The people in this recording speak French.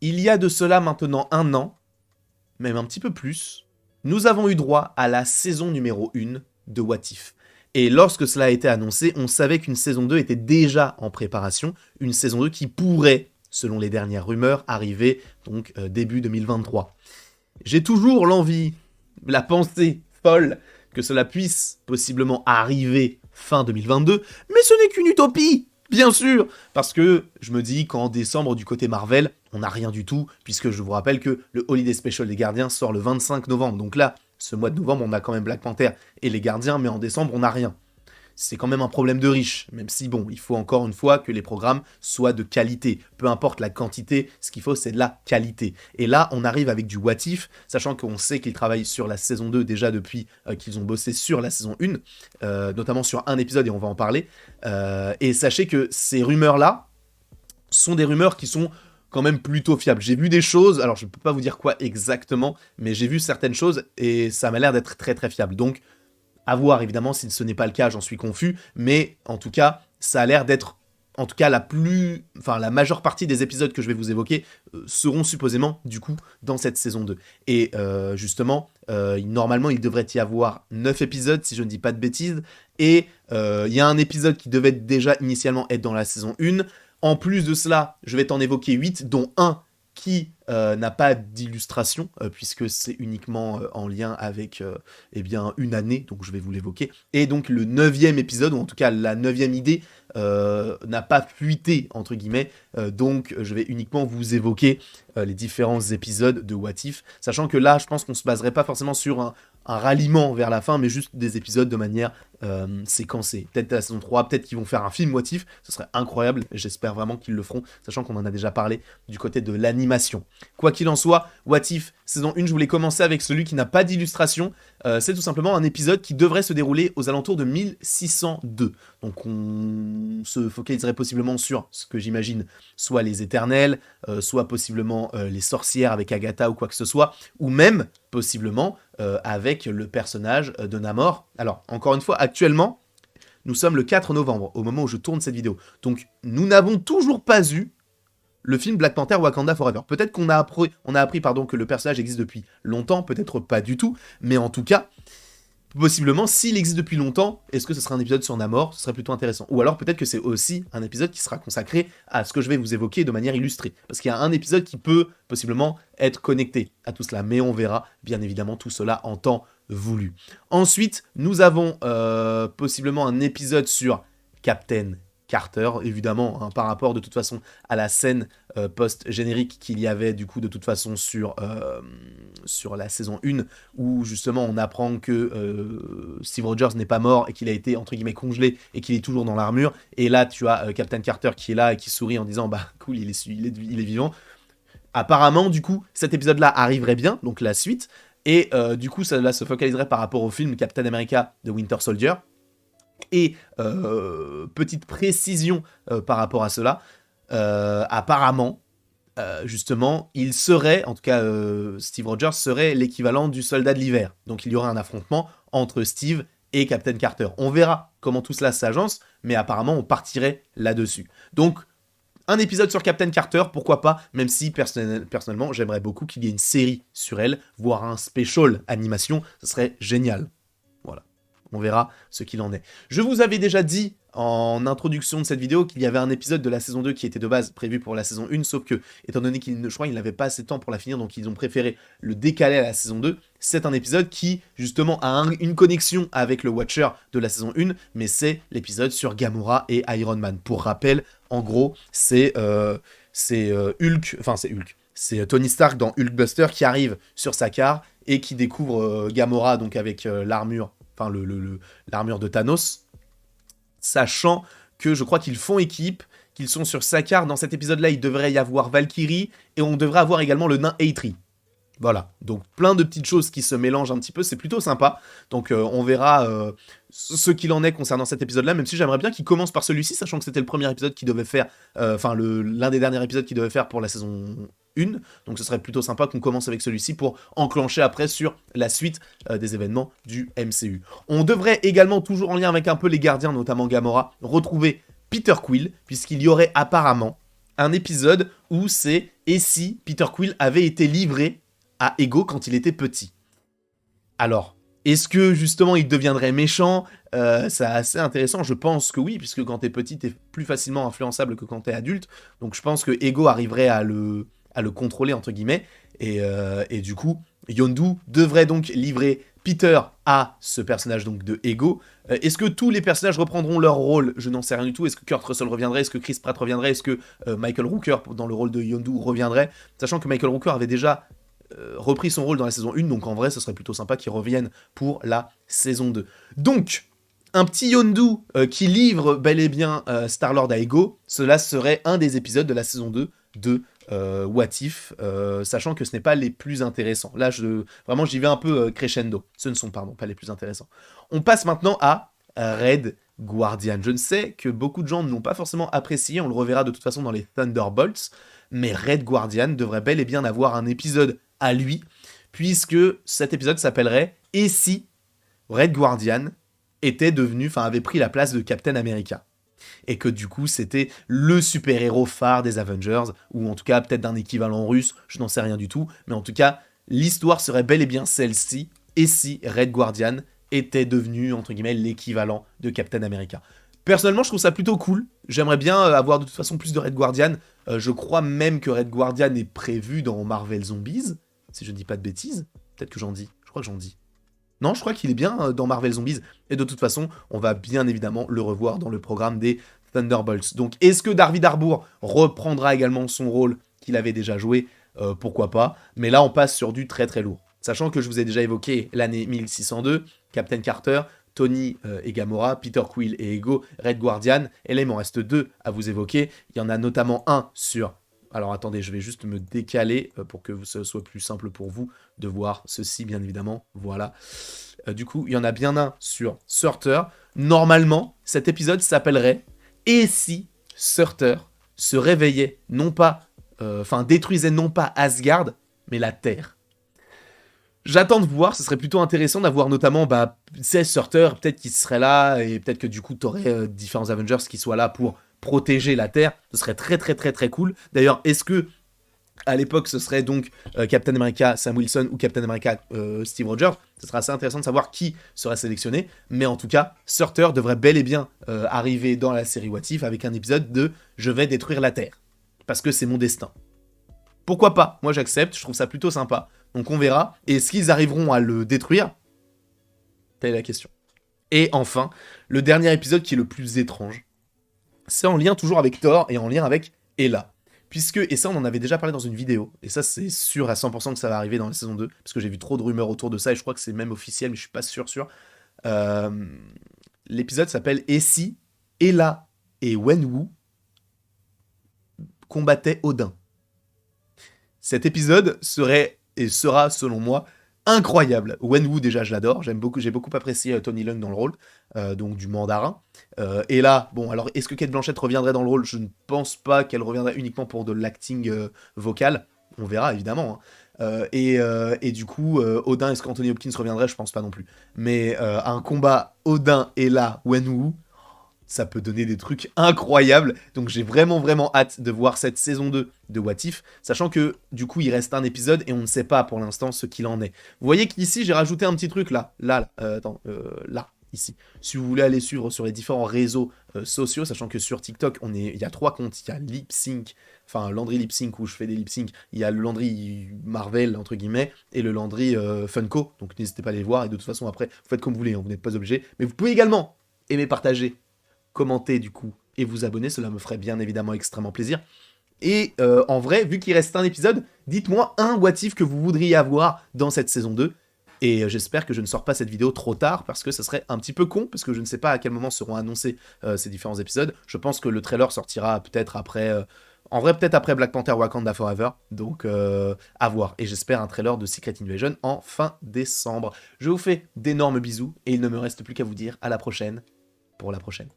il y a de cela maintenant 1 an, même un petit peu plus, nous avons eu droit à la saison numéro 1 de What If. Et lorsque cela a été annoncé, on savait qu'une saison 2 était déjà en préparation, une saison 2 qui pourrait, selon les dernières rumeurs, arriver donc début 2023. J'ai toujours l'envie, la pensée folle, que cela puisse possiblement arriver fin 2022, mais ce n'est qu'une utopie, bien sûr, parce que je me dis qu'en décembre, du côté Marvel, on n'a rien du tout, puisque je vous rappelle que le Holiday Special des Gardiens sort le 25 novembre, donc là, ce mois de novembre, on a quand même Black Panther et les Gardiens, mais en décembre, on n'a rien. C'est quand même un problème de riche, même si, bon, il faut encore une fois que les programmes soient de qualité. Peu importe la quantité, ce qu'il faut, c'est de la qualité. Et là, on arrive avec du What If, sachant qu'on sait qu'ils travaillent sur la saison 2 déjà depuis qu'ils ont bossé sur la saison 1, notamment sur un épisode, et on va en parler. Et sachez que ces rumeurs-là sont des rumeurs qui sont quand même plutôt fiables. J'ai vu des choses, alors je ne peux pas vous dire quoi exactement, mais j'ai vu certaines choses, et ça m'a l'air d'être très très fiable. Donc, à voir, évidemment, si ce n'est pas le cas, j'en suis confus, mais en tout cas, ça a l'air d'être, en tout cas, la majeure partie des épisodes que je vais vous évoquer seront supposément, du coup, dans cette saison 2. Et justement, normalement, il devrait y avoir 9 épisodes, si je ne dis pas de bêtises, et il y a un épisode qui devait déjà initialement être dans la saison 1. En plus de cela, je vais t'en évoquer 8, dont un qui n'a pas d'illustration, puisque c'est uniquement en lien avec une année, donc je vais vous l'évoquer. Et donc le 9e épisode, ou en tout cas la 9e idée, n'a pas fuité, entre guillemets, donc je vais uniquement vous évoquer les différents épisodes de What If, sachant que là, je pense qu'on se baserait pas forcément sur un ralliement vers la fin, mais juste des épisodes de manière séquencée. Peut-être la saison 3, peut-être qu'ils vont faire un film What If, ce serait incroyable, j'espère vraiment qu'ils le feront, sachant qu'on en a déjà parlé du côté de l'animation. Quoi qu'il en soit, What If, saison 1, je voulais commencer avec celui qui n'a pas d'illustration. C'est tout simplement un épisode qui devrait se dérouler aux alentours de 1602. Donc on se focaliserait possiblement sur ce que j'imagine soit les Éternels, soit possiblement les sorcières avec Agatha ou quoi que ce soit, ou même possiblement avec le personnage de Namor. Alors, encore une fois, actuellement, nous sommes le 4 novembre, au moment où je tourne cette vidéo. Donc, nous n'avons toujours pas eu le film Black Panther Wakanda Forever. Peut-être qu'on a appris, que le personnage existe depuis longtemps, peut-être pas du tout, mais en tout cas, possiblement, s'il existe depuis longtemps, est-ce que ce sera un épisode sur Namor? Ce serait plutôt intéressant. Ou alors peut-être que c'est aussi un épisode qui sera consacré à ce que je vais vous évoquer de manière illustrée. Parce qu'il y a un épisode qui peut possiblement être connecté à tout cela, mais on verra bien évidemment tout cela en temps voulu. Ensuite, nous avons possiblement un épisode sur Captain Carter, évidemment, hein, par rapport de toute façon à la scène post-générique qu'il y avait du coup de toute façon sur la saison 1, où justement on apprend que Steve Rogers n'est pas mort et qu'il a été entre guillemets congelé et qu'il est toujours dans l'armure, et là tu as Captain Carter qui est là et qui sourit en disant bah cool, il est vivant. Apparemment du coup cet épisode là arriverait bien, donc la suite, et du coup ça là se focaliserait par rapport au film Captain America de Winter Soldier. Et petite précision par rapport à cela, apparemment, justement, il serait, en tout cas Steve Rogers serait l'équivalent du soldat de l'hiver. Donc il y aurait un affrontement entre Steve et Captain Carter. On verra comment tout cela s'agence, mais apparemment on partirait là-dessus. Donc un épisode sur Captain Carter, pourquoi pas, même si personnellement j'aimerais beaucoup qu'il y ait une série sur elle, voire un special animation, ce serait génial. Voilà. On verra ce qu'il en est. Je vous avais déjà dit en introduction de cette vidéo qu'il y avait un épisode de la saison 2 qui était de base prévu pour la saison 1, sauf que, étant donné je crois qu'ils n'avaient pas assez de temps pour la finir, donc ils ont préféré le décaler à la saison 2. C'est un épisode qui, justement, a une connexion avec le Watcher de la saison 1, mais c'est l'épisode sur Gamora et Iron Man. Pour rappel, en gros, c'est Hulk, enfin c'est Hulk, c'est Tony Stark dans Hulkbuster qui arrive sur Sakaar et qui découvre Gamora, donc avec l'armure, enfin l'armure de Thanos, sachant que je crois qu'ils font équipe, qu'ils sont sur Sakaar. Dans cet épisode-là, il devrait y avoir Valkyrie, et on devrait avoir également le nain Eitri. Voilà, donc plein de petites choses qui se mélangent un petit peu, c'est plutôt sympa. Donc on verra ce qu'il en est concernant cet épisode-là, même si j'aimerais bien qu'il commence par celui-ci, sachant que c'était le premier épisode qu'il devait faire, l'un des derniers épisodes qu'il devait faire pour la saison 1, donc ce serait plutôt sympa qu'on commence avec celui-ci pour enclencher après sur la suite des événements du MCU. On devrait également, toujours en lien avec un peu les gardiens, notamment Gamora, retrouver Peter Quill, puisqu'il y aurait apparemment un épisode où c'est « Et si Peter Quill avait été livré à Ego quand il était petit ?» Alors, est-ce que justement il deviendrait méchant? C'est assez intéressant, je pense que oui, puisque quand t'es petit, t'es plus facilement influençable que quand t'es adulte. Donc je pense que Ego arriverait à le contrôler, entre guillemets. Et du coup, Yondu devrait donc livrer Peter à ce personnage donc de Ego. Est-ce que tous les personnages reprendront leur rôle? Je n'en sais rien du tout. Est-ce que Kurt Russell reviendrait? Est-ce que Chris Pratt reviendrait? Est-ce que Michael Rooker dans le rôle de Yondu reviendrait? Sachant que Michael Rooker avait déjà repris son rôle dans la saison 1, donc en vrai, ce serait plutôt sympa qu'il revienne pour la saison 2. Donc, un petit Yondu qui livre bel et bien Star-Lord à Ego, cela serait un des épisodes de la saison 2 de What If, sachant que ce n'est pas les plus intéressants. Là, vraiment, j'y vais un peu crescendo. Ce ne sont, pardon, pas les plus intéressants. On passe maintenant à Red Guardian. Je ne sais que beaucoup de gens ne l'ont pas forcément apprécié, on le reverra de toute façon dans les Thunderbolts, mais Red Guardian devrait bel et bien avoir un épisode à lui, puisque cet épisode s'appellerait « Et si Red Guardian avait pris la place de Captain America ?» Et que du coup c'était le super-héros phare des Avengers, ou en tout cas peut-être d'un équivalent russe, je n'en sais rien du tout, mais en tout cas l'histoire serait bel et bien celle-ci, et si Red Guardian était devenu entre guillemets l'équivalent de Captain America. Personnellement je trouve ça plutôt cool, j'aimerais bien avoir de toute façon plus de Red Guardian, je crois même que Red Guardian est prévu dans Marvel Zombies, si je ne dis pas de bêtises, peut-être que j'en dis, je crois que j'en dis. Non, je crois qu'il est bien dans Marvel Zombies. Et de toute façon, on va bien évidemment le revoir dans le programme des Thunderbolts. Donc, est-ce que Darby Darbour reprendra également son rôle qu'il avait déjà joué? Pourquoi pas. Mais là, on passe sur du très très lourd. Sachant que je vous ai déjà évoqué l'année 1602, Captain Carter, Tony et Gamora, Peter Quill et Ego, Red Guardian. Et là, il m'en reste 2 à vous évoquer. Il y en a notamment un sur... Alors attendez, je vais juste me décaler pour que ce soit plus simple pour vous de voir ceci, bien évidemment. Voilà. Du coup, il y en a bien un sur Surtur. Normalement, cet épisode s'appellerait « Et si Surtur se réveillait, non pas... détruisait non pas Asgard, mais la Terre ?» J'attends de voir, ce serait plutôt intéressant d'avoir notamment, Surtur, peut-être qu'il serait là, et peut-être que du coup, t'aurais différents Avengers qui soient là pour protéger la Terre. Ce serait très très très très cool. D'ailleurs, est-ce que à l'époque ce serait donc Captain America Sam Wilson ou Captain America Steve Rogers? Ce serait assez intéressant de savoir qui serait sélectionné. Mais en tout cas, Surtur devrait bel et bien arriver dans la série What If avec un épisode de « Je vais détruire la Terre ». Parce que c'est mon destin. Pourquoi pas? Moi j'accepte, je trouve ça plutôt sympa. Donc on verra. Et est-ce qu'ils arriveront à le détruire? Telle est la question. Et enfin, le dernier épisode qui est le plus étrange, c'est en lien toujours avec Thor et en lien avec Hela. Puisque, et ça on en avait déjà parlé dans une vidéo, et ça c'est sûr à 100% que ça va arriver dans la saison 2, parce que j'ai vu trop de rumeurs autour de ça, et je crois que c'est même officiel, mais je suis pas sûr. L'épisode s'appelle « Et si Hela et Wenwu combattaient Odin ?» Cet épisode serait, et sera selon moi, incroyable. Wenwu, déjà, je l'adore. J'ai beaucoup apprécié Tony Leung dans le rôle, donc du mandarin. Et là, bon, alors, est-ce que Cate Blanchett reviendrait dans le rôle? Je ne pense pas qu'elle reviendrait uniquement pour de l'acting vocal. On verra, évidemment. Et du coup, Odin, est-ce qu'Anthony Hopkins reviendrait? Je pense pas non plus. Mais un combat Odin et là, Wenwu, ça peut donner des trucs incroyables. Donc j'ai vraiment hâte de voir cette saison 2 de What If, sachant que du coup il reste un épisode et on ne sait pas pour l'instant ce qu'il en est. Vous voyez qu'ici j'ai rajouté un petit truc là, ici. Si vous voulez aller suivre sur les différents réseaux sociaux, sachant que sur TikTok il y a 3 comptes, il y a Lip-Sync, enfin Landry Lip-Sync où je fais des lip-sync, il y a le Landry Marvel entre guillemets et le Landry Funko, donc n'hésitez pas à les voir et de toute façon après vous faites comme vous voulez, hein, vous n'êtes pas obligé, mais vous pouvez également aimer, partager, commenter du coup et vous abonner, cela me ferait bien évidemment extrêmement plaisir. Et en vrai, vu qu'il reste un épisode, dites-moi un What If que vous voudriez avoir dans cette saison 2. Et j'espère que je ne sors pas cette vidéo trop tard, parce que ça serait un petit peu con, parce que je ne sais pas à quel moment seront annoncés ces différents épisodes. Je pense que le trailer sortira peut-être après... en vrai, peut-être après Black Panther Wakanda Forever, donc à voir. Et j'espère un trailer de Secret Invasion en fin décembre. Je vous fais d'énormes bisous, et il ne me reste plus qu'à vous dire à la prochaine, pour la prochaine.